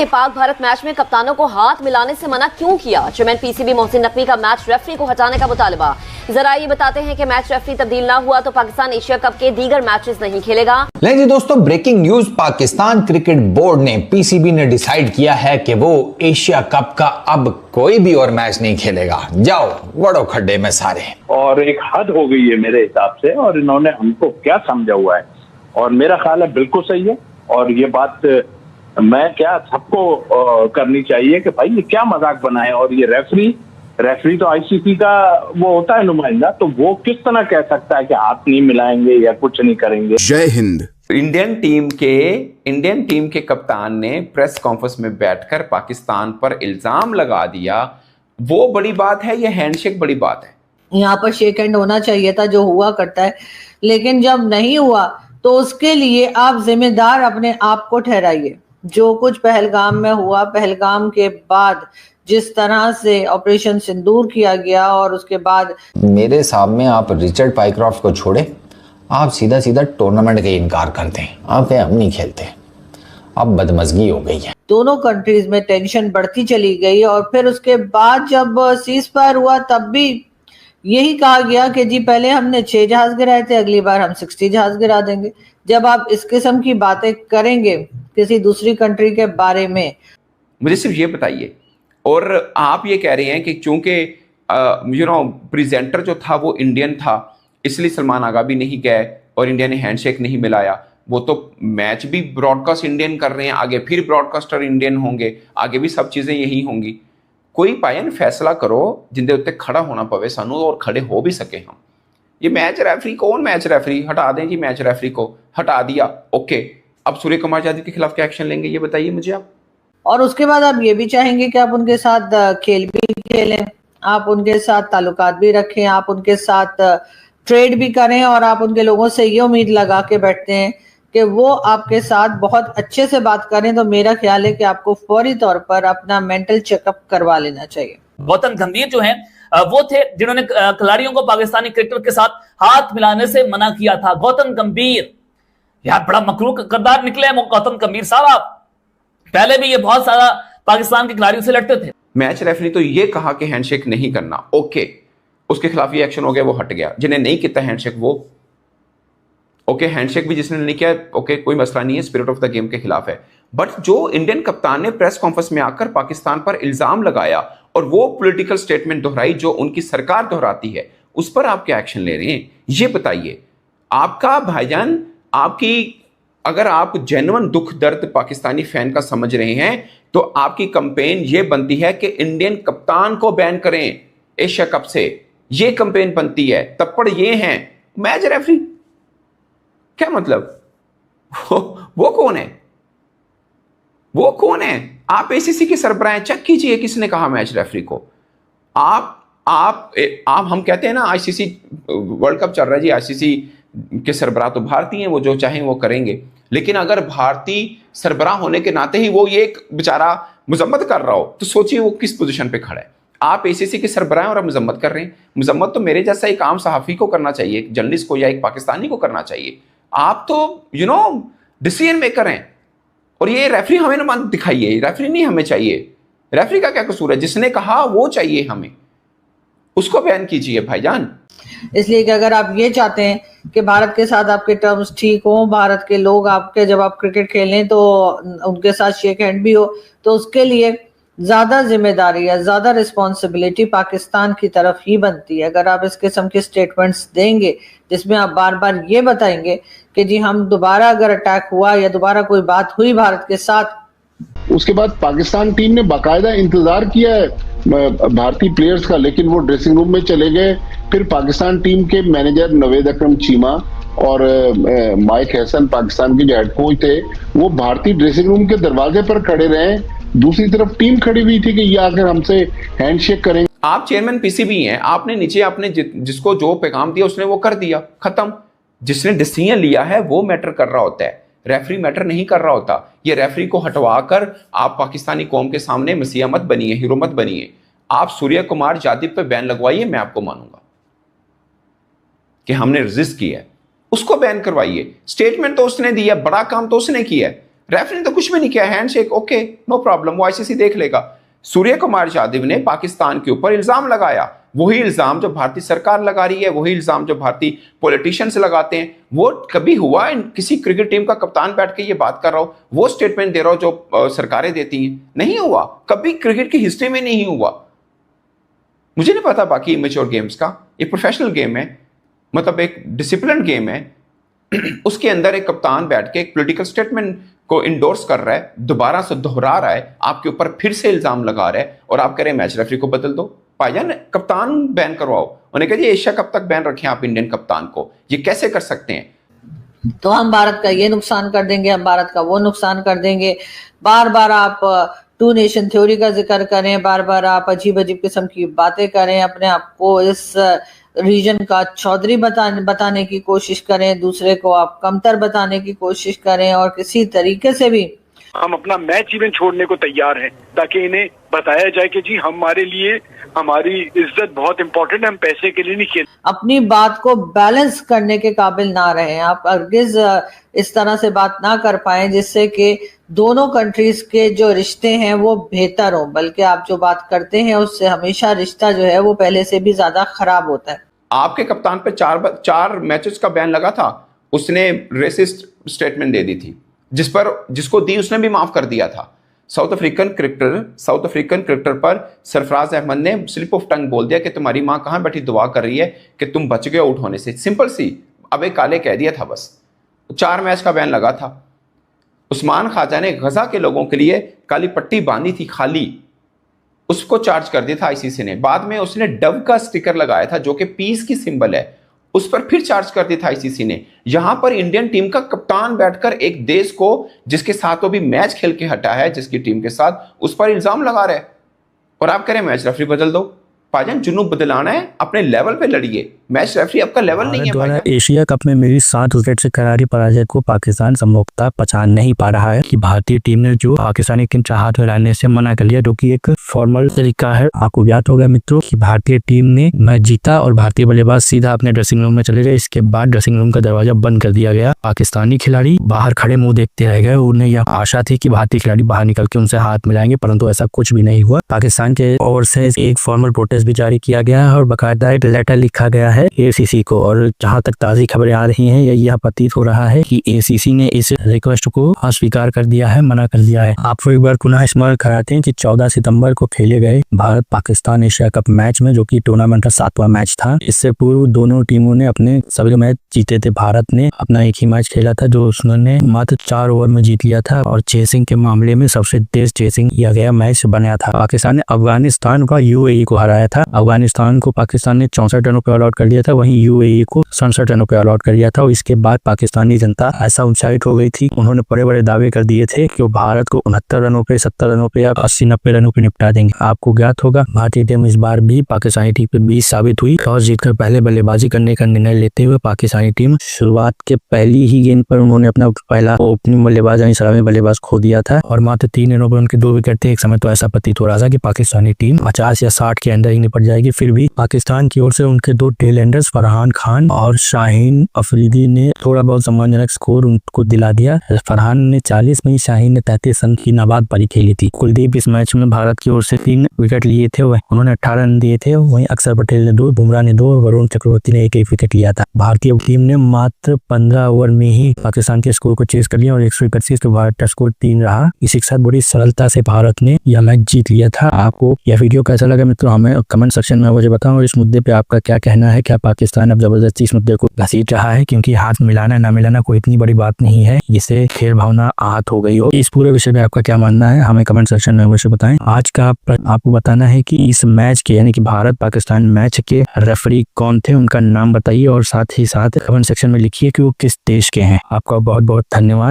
Pak Bharat match में कप्तानों को हाथ मिलाने से मना क्यों किया? चेयरमैन पीसीबी मोहसिन नकवी का मैच रेफरी को हटाने का मुतालबा। जरा ये बताते हैं कि मैच रेफरी तब्दील ना हुआ तो पाकिस्तान एशिया कप के दीगर मैचेस नहीं खेलेगा। नहीं जी दोस्तों, breaking news. Pakistan cricket board ने, पीसीबी ने डिसाइड किया है कि वो एशिया कप का अब कोई भी और मैच नहीं खेलेगा। जाओ वड़ो खड्डे में सारे। और एक हद हो गई है मेरे हिसाब से, और इन्होंने हमको क्या समझा हुआ है, और मेरा ख्याल है बिल्कुल सही है। और ये बात मैं क्या सबको करनी चाहिए कि भाई ये क्या मजाक बनाए। और ये रेफरी तो आईसीसी का वो होता है नुमाइंदा, तो वो किस तरह कह सकता है कि हाथ नहीं मिलाएंगे या कुछ नहीं करेंगे। जय हिंद। इंडियन टीम के कप्तान ने प्रेस कॉन्फ्रेंस में बैठकर पाकिस्तान पर इल्जाम लगा दिया। वो बड़ी बात है या हैंडशेक बड़ी बात है? यहाँ पर शेक हैंड होना चाहिए था, जो हुआ करता है, लेकिन जब नहीं हुआ तो उसके लिए आप जिम्मेदार अपने आप को ठहराइए। जो कुछ पहलगाम में हुआ, पहलगाम के बाद जिस तरह से ऑपरेशन सिंदूर किया गया, और उसके बाद मेरे साहब में आप रिचर्ड पाइक्रॉफ्ट को छोड़े, आप सीधा सीधा टूर्नामेंट के इनकार करते हैं। आप कहे हम नहीं खेलते, अब बदमजगी हो गई है। दोनों कंट्रीज में टेंशन बढ़ती चली गई, और फिर उसके बाद जब सीज फायर हुआ तब भी यही कहा गया कि जी पहले हमने 6 जहाज गिराए थे, अगली बार हम 60 जहाज गिरा देंगे। जब आप इस किस्म की बातें करेंगे किसी दूसरी कंट्री के बारे में, मुझे सिर्फ ये बताइए। और आप ये कह रहे हैं कि चूंकि प्रेजेंटर जो था वो इंडियन था, इसलिए सलमान आगा भी नहीं गए और इंडिया ने हैंडशेक नहीं मिलाया। वो तो मैच भी ब्रॉडकास्ट इंडियन कर रहे हैं, आगे फिर ब्रॉडकास्टर इंडियन होंगे, आगे भी सब चीज़ें यही होंगी। कोई पायन फैसला करो जिंदे उत्ते खड़ा होना पवे सानू, और खड़े हो भी सके हम। ये मैच रेफरी, कौन मैच रेफरी? हटा दें जी, मैच रेफरी को हटा दिया, ओके। अब सूर्य कुमार यादव के खिलाफ क्या एक्शन लेंगे, ये बताइए मुझे आप। और उसके बाद आप ये भी चाहेंगे कि आप उनके साथ खेल भी खेलें, आप उनके साथ ताल्लुकात भी रखें, आप उनके साथ ट्रेड भी करें, और आप उनके लोगों से ये उम्मीद लगा के बैठते हैं कि वो आपके साथ बहुत अच्छे से बात करें। तो मेरा ख्याल है कि आपको फौरी तौर पर अपना मेंटल चेकअप करवा लेना चाहिए। गौतम गंभीर जो हैं वो थे जिन्होंने खिलाड़ियों को पाकिस्तानी क्रिकेटर के साथ हाथ मिलाने से मना किया था। गौतम गंभीर यार बड़ा मकरूर किरदार निकले हैं गौतम गंभीर साहब। पहले भी ये बहुत सारा पाकिस्तान के खिलाड़ियों से लड़ते थे। मैच रेफरी तो ये कहा कि हैंडशेक नहीं करना, ओके, उसके खिलाफ ये एक्शन हो गया, वो हट गया। जिन्हें नहीं किया हैंडशेक वो ओके, हैंडशेक भी जिसने नहीं किया ओके, कोई मसला नहीं है, स्पिरिट ऑफ द गेम के खिलाफ है। बट जो इंडियन कप्तान ने प्रेस कॉन्फ्रेंस में आकर पाकिस्तान पर इल्जाम लगाया और वो पॉलिटिकल स्टेटमेंट दोहराई जो उनकी सरकार दोहराती है, उस पर आप क्या एक्शन ले रहे हैं ये बताइए। आपका भाईजान, आपकी अगर आप जेन्युइन दुख दर्द पाकिस्तानी फैन का समझ रहे हैं तो आपकी कंपेन ये बनती है कि इंडियन कप्तान को बैन करें एशिया कप से। ये कंपेन बनती है। तप्पड़ ये हैं मैच रेफरी, क्या मतलब? वो कौन है? वो कौन है? आप एसीसी के सरबराह हैं, चेक कीजिए किसने कहा मैच रेफरी को। आप हम कहते हैं ना आईसीसी वर्ल्ड कप चल रहा है जी, आईसीसी के सरबराह तो भारतीय हैं, वो जो चाहें वो करेंगे। लेकिन अगर भारतीय सरबराह होने के नाते ही वो ये एक बेचारा मजम्मत कर रहा हो तो सोचिए वो किस पोजीशन पे खड़ा है। आप एसीसी के सरबराह और आप मजम्मत कर रहे हैं। मजम्मत तो मेरे जैसा एक आम सहाफी को करना चाहिए, एक जर्नलिस्ट को या एक पाकिस्तानी को करना चाहिए। आप तो डिसीजन मेकर हैं, और ये रेफरी हमें ना दिखाइए। रेफरी नहीं हमें चाहिए। रेफरी का क्या कसूर है? जिसने कहा वो चाहिए हमें, उसको बैन कीजिए भाईजान। इसलिए कि अगर आप ये चाहते हैं कि भारत के साथ आपके टर्म्स ठीक हो, भारत के लोग आपके जब आप क्रिकेट खेलें तो उनके साथ शेक हैंड भी हो, तो उसके लिए ज्यादा जिम्मेदारी या ज्यादा रिस्पॉन्सिबिलिटी पाकिस्तान की तरफ ही बनती है। अगर आप इस किस्म के स्टेटमेंट्स देंगे जिसमें आप बार बार ये बताएंगे कि जी हम दोबारा अगर अटैक हुआ या दोबारा कोई बात हुई भारत के साथ, उसके बाद पाकिस्तान टीम ने बाकायदा इंतजार किया है भारतीय प्लेयर्स का, लेकिन वो ड्रेसिंग रूम में चले गए। फिर पाकिस्तान टीम के मैनेजर नवेद अकरम चीमा और माइक हैसन, पाकिस्तान के जो हेड कोच थे, वो भारतीय ड्रेसिंग रूम के दरवाजे पर खड़े रहे। दूसरी तरफ टीम खड़ी हुई थी कि ये आकर हमसे हैंडशेक करेंगे। आप चेयरमैन पीसीबी हैं, आपने नीचे आपने जिसको जो पैगाम दिया उसने वो कर दिया, खत्म। जिसने डिसीजन लिया है वो मैटर कर रहा होता है, रेफरी मैटर नहीं कर रहा होता। ये रेफरी को हटवा कर आप पाकिस्तानी कौम के सामने मसीहा मत बनिए, हीरो मत बनिए। आप सूर्य कुमार यादव पे बैन लगवाइए, मैं आपको मानूंगा कि हमने रेजिस्ट किया है, उसको बैन करवाइए। स्टेटमेंट तो उसने दिया, बड़ा काम तो उसने किया है। रेफरी ने तो कुछ भी नहीं किया, हैंडशेक ओके नो प्रॉब्लम, वो आईसीसी देख लेगा। सूर्य कुमार यादव ने पाकिस्तान के ऊपर इल्जाम लगाया, वही इल्जाम जो भारतीय सरकार लगा रही है, वही इल्जाम जो भारतीय पॉलिटिशियंस लगाते हैं। वो कभी हुआ किसी क्रिकेट टीम का कप्तान बैठ के ये बात कर रहा हो, वो स्टेटमेंट दे रहा हो जो सरकारें देती हैं? नहीं हुआ, कभी क्रिकेट की हिस्ट्री में नहीं हुआ। मुझे नहीं पता बाकी इमेच्योर गेम्स का, ये प्रोफेशनल गेम है, मतलब एक डिसिप्लिन गेम है, उसके अंदर एक कप्तान बैठ के एक पॉलिटिकल स्टेटमेंट को इंडोर्स कर रहा है, दोबारा से दोहरा रहा है, आपके ऊपर फिर से इल्जाम लगा रहा है, और आप कह रहे हैं मैच रेफरी को बदल दो। भाईजान कप्तान बैन करवाओ। उन्हें कहा एशिया कप तक बैन रखें आप इंडियन कप्तान को, ये कैसे कर सकते हैं? तो हम भारत का ये नुकसान कर देंगे, हम भारत का वो नुकसान कर देंगे। बार बार आप टू नेशन थ्योरी का जिक्र करें, बार बार आप अजीब अजीब किस्म की बातें करें, अपने आप को इस रीजन का चौधरी बताने की कोशिश करें, दूसरे को आप कमतर बताने की कोशिश करें, और किसी तरीके से भी हम अपना मैच इवेंट छोड़ने को तैयार हैं ताकि इन्हें बताया जाए कि जी हमारे लिए हमारी इज्जत बहुत इंपॉर्टेंट है, हम पैसे के लिए नहीं खेल। अपनी बात को बैलेंस करने के काबिल ना रहे, आप हरगिज इस तरह से बात ना कर पाए जिससे कि दोनों कंट्रीज के जो रिश्ते हैं वो बेहतर हो, बल्कि आप जो बात करते हैं उससे हमेशा रिश्ता जो है वो पहले से भी ज्यादा खराब होता है। आपके कप्तान पे चार मैचेस का बैन लगा था, उसने रेसिस्ट स्टेटमेंट दे दी थी, जिसको दी उसने भी माफ कर दिया था। साउथ अफ्रीकन क्रिकेटर पर सरफराज अहमद ने स्लिप ऑफ टंग बोल दिया कि तुम्हारी माँ कहाँ बैठी दुआ कर रही है कि तुम बच गए आउट होने से, सिंपल सी अबे काले कह दिया था बस। 4 मैच का बैन लगा था। उस्मान ख्वाजा ने गजा के लोगों के लिए काली पट्टी बांधी थी खाली, उसको चार्ज कर दिया था आईसीसी ने। बाद में उसने डव का स्टिकर लगाया था जो कि पीस की सिंबल है, उस पर फिर चार्ज कर दिया था आईसीसी ने। यहां पर इंडियन टीम का कप्तान बैठकर एक देश को जिसके साथ वो भी मैच खेल के हटा है, जिसकी टीम के साथ, उस पर इल्जाम लगा रहे हैं, और आप कह रहे हैं मैच रेफरी बदल दो। भाईजान जुनून बदलाना है, अपने लेवल पे लड़िए, मैच रेफरी आपका लेवल नहीं है। द्वारा एशिया कप में मेरी 7 विकेट से करारी पराजय को पाकिस्तान संभवतः पचा नहीं पा रहा है कि भारतीय टीम ने जो पाकिस्तानी टीम से हाथ मिलाने से मना कर लिया, जो कि एक फॉर्मल तरीका है। आपको याद होगा मित्रों कि भारतीय टीम ने मैच जीता और भारतीय बल्लेबाज सीधा अपने ड्रेसिंग रूम में चले गए। इसके बाद ड्रेसिंग रूम का दरवाजा बंद कर दिया गया। पाकिस्तानी खिलाड़ी बाहर खड़े मुंह देखते रह गए। उन्हें यह आशा थी कि भारतीय खिलाड़ी बाहर निकल के उनसे हाथ मिलाएंगे, परंतु ऐसा कुछ भी नहीं हुआ। पाकिस्तान के ओर से एक फॉर्मल प्रोटेस्ट भी जारी किया गया और बाकायदा एक लेटर लिखा गया है एसीसी को। और जहां तक ताज़ी खबरें आ रही हैं, यह प्रतीत हो रहा है कि एसीसी ने इस रिक्वेस्ट को अस्वीकार कर दिया है, मना कर दिया है। आपको एक बार पुनः स्मरण कराते हैं कि 14 सितंबर को खेले गए Bharat Pakistan Asia cup match में, जो कि टूर्नामेंट का 7वां मैच था, इससे पूर्व दोनों टीमों ने अपने सभी मैच जीते थे। भारत ने अपना एक ही मैच खेला था जो उसने मात्र 4 ओवर में जीत लिया था, और चेसिंग के मामले में सबसे तेज चेसिंग किया गया मैच बना था। पाकिस्तान ने अफगानिस्तान का यूएई को हराया था। अफगानिस्तान को पाकिस्तान ने 64 रनों पे ऑल आउट कर दिया था, वहीं यूएई को 67 रनों पे ऑल आउट कर दिया था। और इसके बाद पाकिस्तानी जनता ऐसा उत्साहित हो गई थी, उन्होंने बड़े बड़े दावे कर दिए थे कि वो भारत को 69 रनों पे, 70 रनों पे या 80-90 रनों पे निपटा देंगे। आपको ज्ञात होगा भारतीय टीम इस बार भी पाकिस्तानी टीम पे 20 साबित हुई। टॉस जीतकर पहले बल्लेबाजी करने का निर्णय लेते हुए पाकिस्तानी टीम शुरुआत के पहली ही गेंद पर उन्होंने अपना पहला ओपनिंग बल्लेबाज यानी सलामी बल्लेबाज खो दिया था, और मात्र 3 रनों पर उनके 2 विकेट थे। एक समय तो ऐसा प्रतीत हो रहा था कि पाकिस्तानी टीम 50 या 60 के अंदर ही निपट जाएगी। फिर भी पाकिस्तान की ओर से उनके 2 टेल एंडर्स फरहान खान और शाहीन अफरीदी ने थोड़ा बहुत सम्मानजनक स्कोर उनको दिला दिया। फरहान ने 40 में, शाहीन ने 33 रन की नाबाद पारी खेली थी। कुलदीप इस मैच में भारत की ओर से 3 विकेट लिए थे, उन्होंने 18 रन दिए थे। वहीं अक्षर पटेल ने 2, बुमराह ने 2 और वरुण चक्रवर्ती ने 1 विकेट लिया था। भारतीय टीम ने मात्र 15 ओवर में ही पाकिस्तान के स्कोर को चेस कर लिया और 131 तो भारत का स्कोर 3 रहा। इसी के साथ बड़ी सरलता से भारत ने यह मैच जीत लिया था। आपको यह वीडियो कैसा लगा मित्रों, हमें कमेंट सेक्शन में मुझे बताओ। और इस मुद्दे पे आपका क्या कहना है? क्या पाकिस्तान अब जबरदस्ती इस मुद्दे को घसीट रहा है? क्योंकि हाथ मिलाना ना मिलाना कोई इतनी बड़ी बात नहीं है जिससे खेल भावना आहत हो गई हो। इस पूरे विषय में आपका क्या मानना है, हमें कमेंट सेक्शन में अवश्य बताएं। आज का आपको बताना है कि इस मैच के यानी कि भारत पाकिस्तान मैच के रेफरी कौन थे, उनका नाम बताइए और साथ ही साथ कमेंट सेक्शन में लिखिए कि वो किस देश के हैं। आपका बहुत बहुत धन्यवाद।